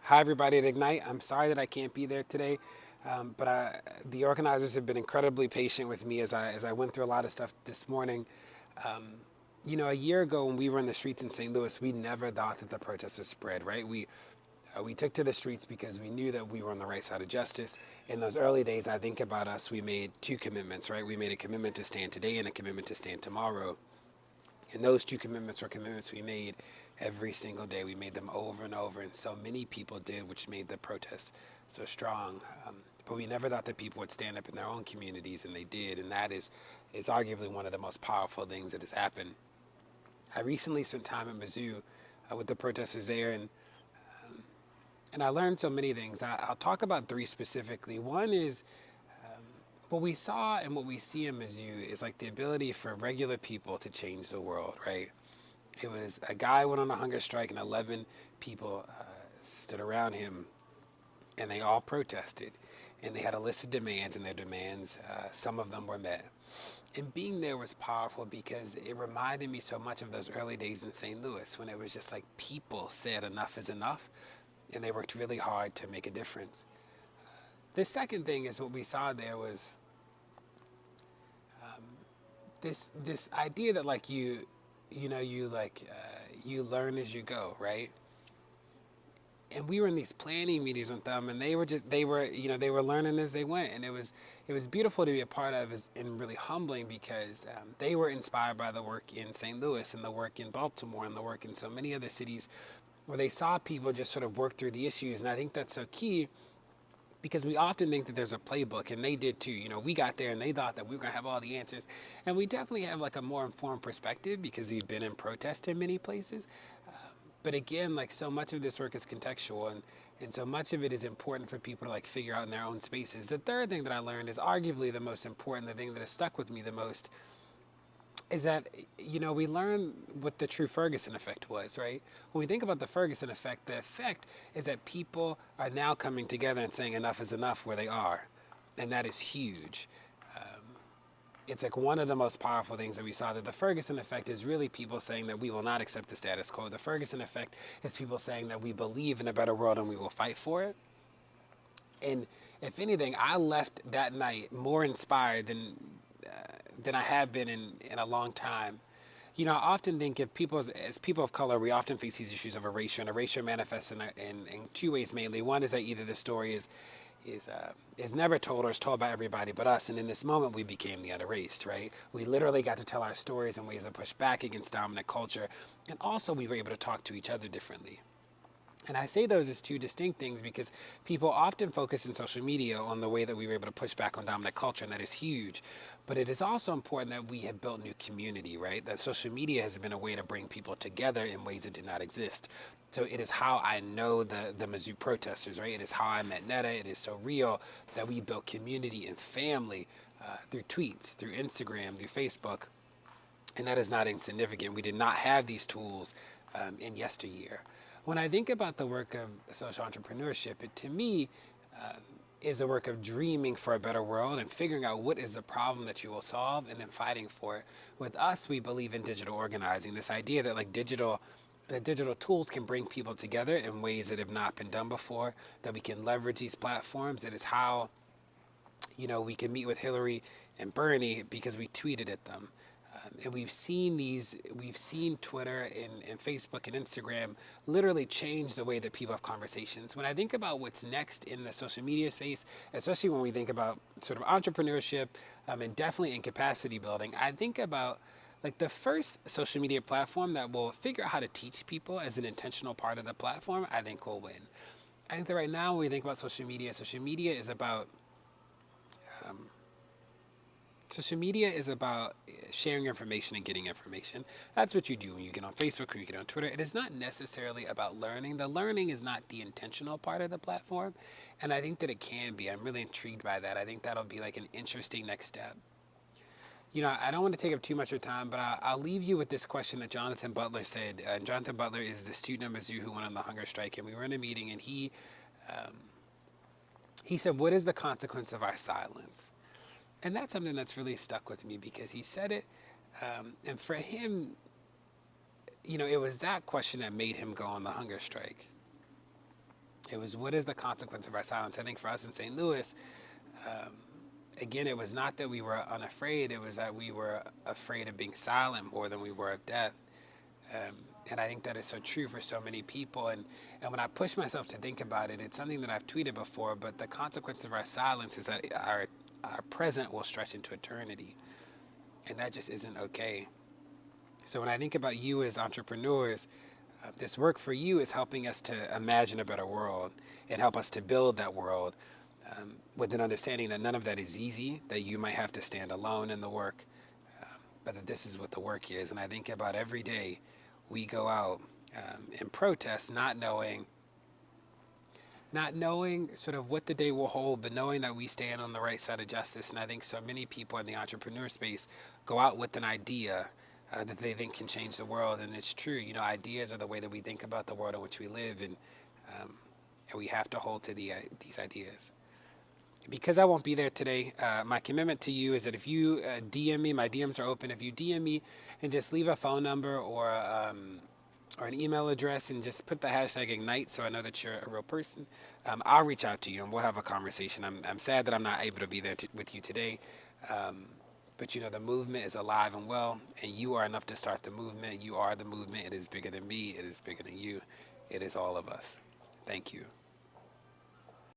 Hi, everybody at Ignite. I'm sorry that I can't be there today, the organizers have been incredibly patient with me as I went through a lot of stuff this morning. A year ago when we were in the streets in St. Louis, we never thought that the protests would spread. Right? We took to the streets because we knew that we were on the right side of justice. In those early days, I think about us. We made two commitments. Right? We made a commitment to stand today and a commitment to stand tomorrow. And those two commitments were commitments we made every single day. We made them over and over, and so many people did, which made the protests so strong. But we never thought that people would stand up in their own communities, and they did. And that is arguably one of the most powerful things that has happened. I recently spent time at Mizzou with the protesters there, and I learned so many things. I'll talk about three specifically. One is what we saw and what we see in Mizzou is like the ability for regular people to change the world, right? It was a guy went on a hunger strike, and 11 people stood around him, and they all protested. And they had a list of demands, and their demands, some of them were met. And being there was powerful because it reminded me so much of those early days in St. Louis when it was just like people said enough is enough, and they worked really hard to make a difference. The second thing is what we saw there was this idea that like you learn as you go, right? And we were in these planning meetings with them, and they were learning as they went, and it was beautiful to be a part of, and really humbling because they were inspired by the work in St. Louis and the work in Baltimore and the work in so many other cities where they saw people just sort of work through the issues. And I think that's so key because we often think that there's a playbook, and they did too. We got there and they thought that we were going to have all the answers, and we definitely have like a more informed perspective because we've been in protest in many places. But again, like so much of this work is contextual, and so much of it is important for people to like figure out in their own spaces. The third thing that I learned is arguably the most important, the thing that has stuck with me the most, is that we learned what the true Ferguson effect was, right? When we think about the Ferguson effect, the effect is that people are now coming together and saying enough is enough where they are, and that is huge. It's like one of the most powerful things that we saw, that the Ferguson effect is really people saying that we will not accept the status quo. The Ferguson effect is people saying that we believe in a better world and we will fight for it. And if anything, I left that night more inspired than I have been in a long time. I often think if people, as people of color, we often face these issues of erasure, and erasure manifests in two ways mainly. One is that either the story is never told or is told by everybody but us, and in this moment we became the unerased, right? We literally got to tell our stories in ways that push back against dominant culture, and also we were able to talk to each other differently. And I say those as two distinct things because people often focus in social media on the way that we were able to push back on dominant culture, and that is huge. But it is also important that we have built new community, right? That social media has been a way to bring people together in ways that did not exist. So it is how I know the Mizzou protesters, right? It is how I met Netta. It is so real that we built community and family through tweets, through Instagram, through Facebook. And that is not insignificant. We did not have these tools in yesteryear. When I think about the work of social entrepreneurship, it to me is a work of dreaming for a better world and figuring out what is the problem that you will solve and then fighting for it. With us, we believe in digital organizing, this idea that digital tools can bring people together in ways that have not been done before, that we can leverage these platforms. It is how, we can meet with Hillary and Bernie because we tweeted at them. And we've seen Twitter and Facebook and Instagram literally change the way that people have conversations. When I think about what's next in the social media space, especially when we think about sort of entrepreneurship and definitely in capacity building, I think about like the first social media platform that will figure out how to teach people as an intentional part of the platform, I think will win. I think that right now when we think about social media is about sharing information and getting information. That's what you do when you get on Facebook or you get on Twitter. It is not necessarily about learning. The learning is not the intentional part of the platform. And I think that it can be. I'm really intrigued by that. I think that'll be like an interesting next step. I don't want to take up too much of your time, but I'll leave you with this question that Jonathan Butler said. Jonathan Butler is the student at Mizzou who went on the hunger strike. And we were in a meeting, and he said, "What is the consequence of our silence?" And that's something that's really stuck with me because he said it. And for him, it was that question that made him go on the hunger strike. It was, what is the consequence of our silence? I think for us in St. Louis, again, it was not that we were unafraid, it was that we were afraid of being silent more than we were of death. Um, and I think that is so true for so many people. And when I push myself to think about it, it's something that I've tweeted before, but the consequence of our silence is that our present will stretch into eternity. And that just isn't okay. So when I think about you as entrepreneurs, this work for you is helping us to imagine a better world and help us to build that world, with an understanding that none of that is easy, that you might have to stand alone in the work, but that this is what the work is. And I think about every day we go out and protest, not knowing sort of what the day will hold, but knowing that we stand on the right side of justice. And I think so many people in the entrepreneur space go out with an idea that they think can change the world. And it's true, ideas are the way that we think about the world in which we live. And we have to hold to these ideas. Because I won't be there today, my commitment to you is that if you DM me, my DMs are open. If you DM me and just leave a phone number or an email address and just put the hashtag Ignite so I know that you're a real person, I'll reach out to you and we'll have a conversation. I'm sad that I'm not able to be there with you today, but the movement is alive and well, and you are enough to start the movement. You are the movement. It is bigger than me. It is bigger than you. It is all of us. Thank you.